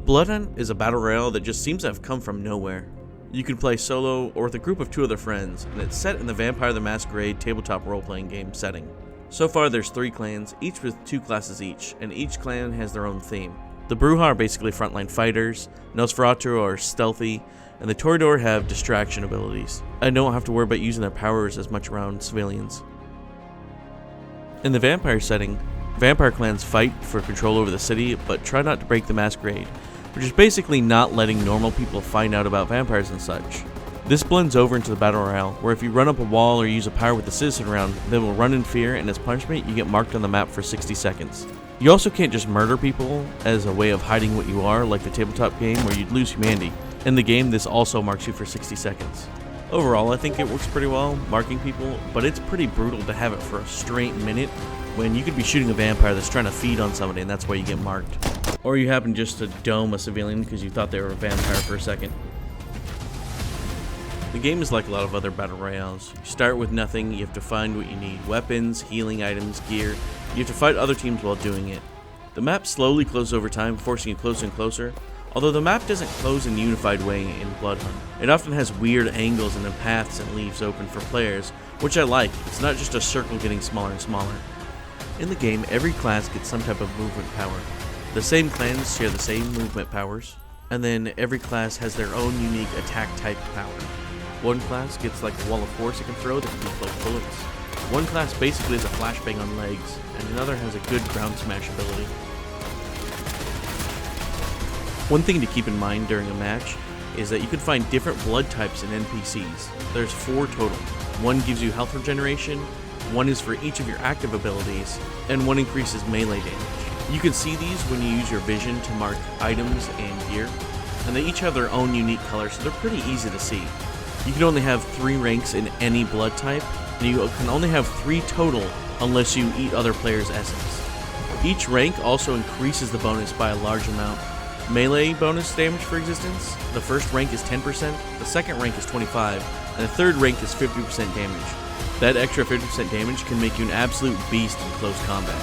Bloodhunt is a battle royale that just seems to have come from nowhere. You can play solo or with a group of 2 other friends, and it's set in the Vampire the Masquerade tabletop role-playing game setting. So far there's 3 clans, each with 2 classes each, and each clan has their own theme. The Bloohunt are basically frontline fighters, Nosferatu are stealthy, and the Toreador have distraction abilities, and don't have to worry about using their powers as much around civilians. In the vampire setting, vampire clans fight for control over the city, but try not to break the masquerade, which is basically not letting normal people find out about vampires and such. This blends over into the battle royale, where if you run up a wall or use a power with a citizen around, they will run in fear, and as punishment you get marked on the map for 60 seconds. You also can't just murder people as a way of hiding what you are, like the tabletop game where you'd lose humanity. In the game, this also marks you for 60 seconds. Overall, I think it works pretty well, marking people, but it's pretty brutal to have it for a straight minute when you could be shooting a vampire that's trying to feed on somebody and that's why you get marked. Or you happen just to dome a civilian because you thought they were a vampire for a second. The game is like a lot of other battle royales. You start with nothing, you have to find what you need: weapons, healing items, gear. You have to fight other teams while doing it. The map slowly closes over time, forcing you closer and closer, although the map doesn't close in a unified way in Bloodhunt. It often has weird angles and then paths and leaves open for players, which I like. It's not just a circle getting smaller and smaller. In the game, every class gets some type of movement power. The same clans share the same movement powers, and then every class has their own unique attack type power. One class gets like a wall of force it can throw that can be like bullets. One class basically has a flashbang on legs, and another has a good ground smash ability. One thing to keep in mind during a match is that you can find different blood types in NPCs. There's 4 total. One gives you health regeneration, one is for each of your active abilities, and one increases melee damage. You can see these when you use your vision to mark items and gear, and they each have their own unique color, so they're pretty easy to see. You can only have 3 ranks in any blood type, and you can only have 3 total unless you eat other players' essence. Each rank also increases the bonus by a large amount. Melee bonus damage for existence, the first rank is 10%, the second rank is 25%, and the third rank is 50% damage. That extra 50% damage can make you an absolute beast in close combat.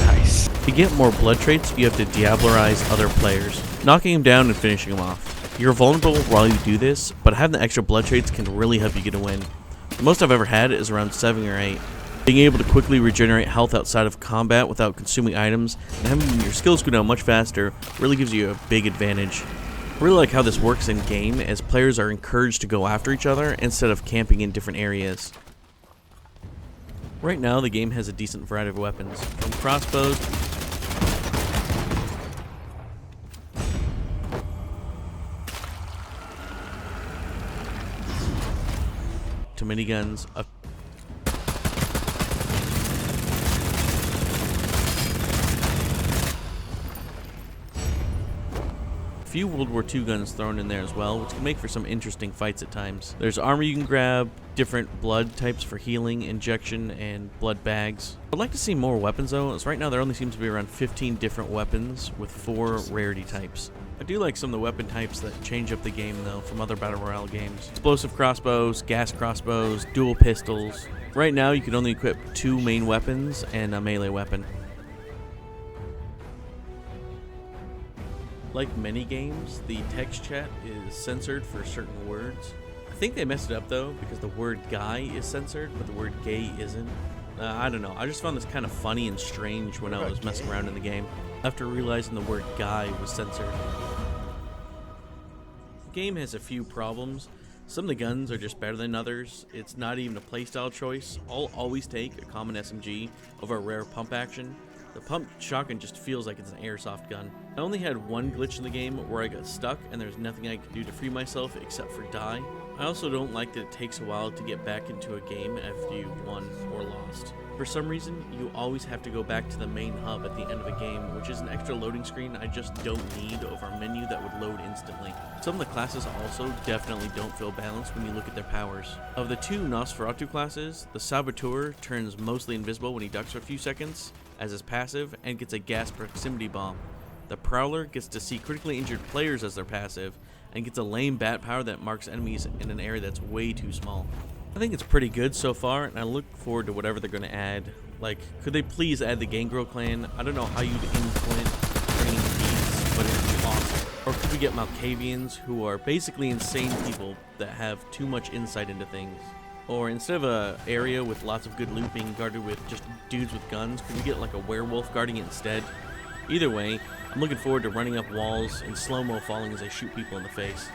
Nice. To get more blood traits, you have to diablerize other players, knocking them down and finishing them off. You're vulnerable while you do this, but having the extra blood traits can really help you get a win. The most I've ever had is around 7 or 8. Being able to quickly regenerate health outside of combat without consuming items and having your skills go down much faster really gives you a big advantage. I really like how this works in game, as players are encouraged to go after each other instead of camping in different areas. Right now the game has a decent variety of weapons, from crossbows to miniguns, a few World War II guns thrown in there as well, which can make for some interesting fights at times. There's armor you can grab, different blood types for healing, injection, and blood bags. I'd like to see more weapons though, as right now there only seems to be around 15 different weapons with 4 rarity types. I do like some of the weapon types that change up the game though from other battle royale games. Explosive crossbows, gas crossbows, dual pistols. Right now you can only equip 2 main weapons and a melee weapon. Like many games, the text chat is censored for certain words. I think they messed it up though, because the word guy is censored, but the word gay isn't. I don't know, I just found this kind of funny and strange when I was messing around in the game, after realizing the word guy was censored. The game has a few problems. Some of the guns are just better than others. It's not even a playstyle choice. I'll always take a common SMG over a rare pump action. The pump shotgun just feels like it's an airsoft gun. I only had one glitch in the game where I got stuck and there's nothing I could do to free myself except for die. I also don't like that it takes a while to get back into a game after you've won or lost. For some reason, you always have to go back to the main hub at the end of a game, which is an extra loading screen I just don't need over a menu that would load instantly. Some of the classes also definitely don't feel balanced when you look at their powers. Of the 2 Nosferatu classes, the Saboteur turns mostly invisible when he ducks for a few seconds as his passive and gets a gas proximity bomb. The Prowler gets to see critically injured players as their passive, and gets a lame bat power that marks enemies in an area that's way too small. I think it's pretty good so far, and I look forward to whatever they're going to add. Like, could they please add the Gangrel clan? I don't know how you'd implement green beasts, but it'd be awesome. Or could we get Malkavians, who are basically insane people that have too much insight into things? Or instead of a area with lots of good loot being guarded with just dudes with guns, could we get like a werewolf guarding it instead? Either way, I'm looking forward to running up walls and slow-mo falling as I shoot people in the face.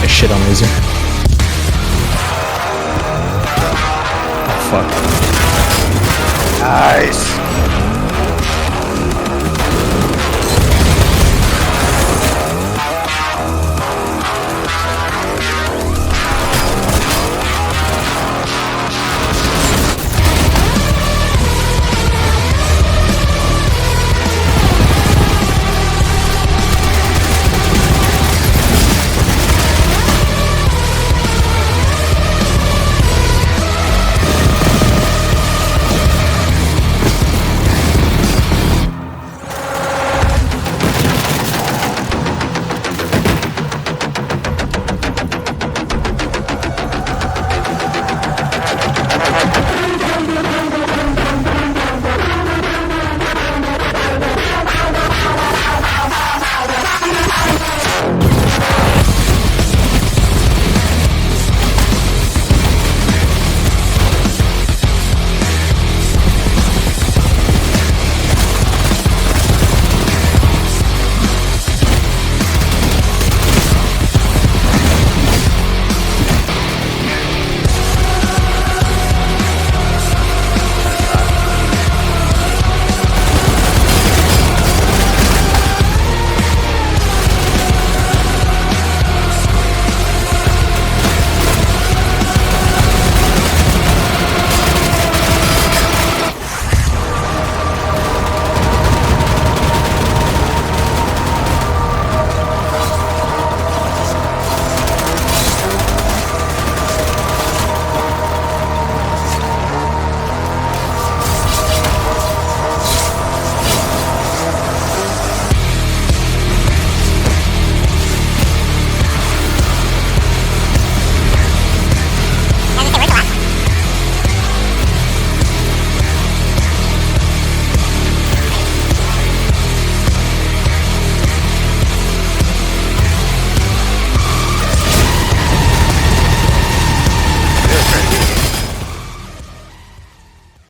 Shit on laser. Oh, fuck. Nice.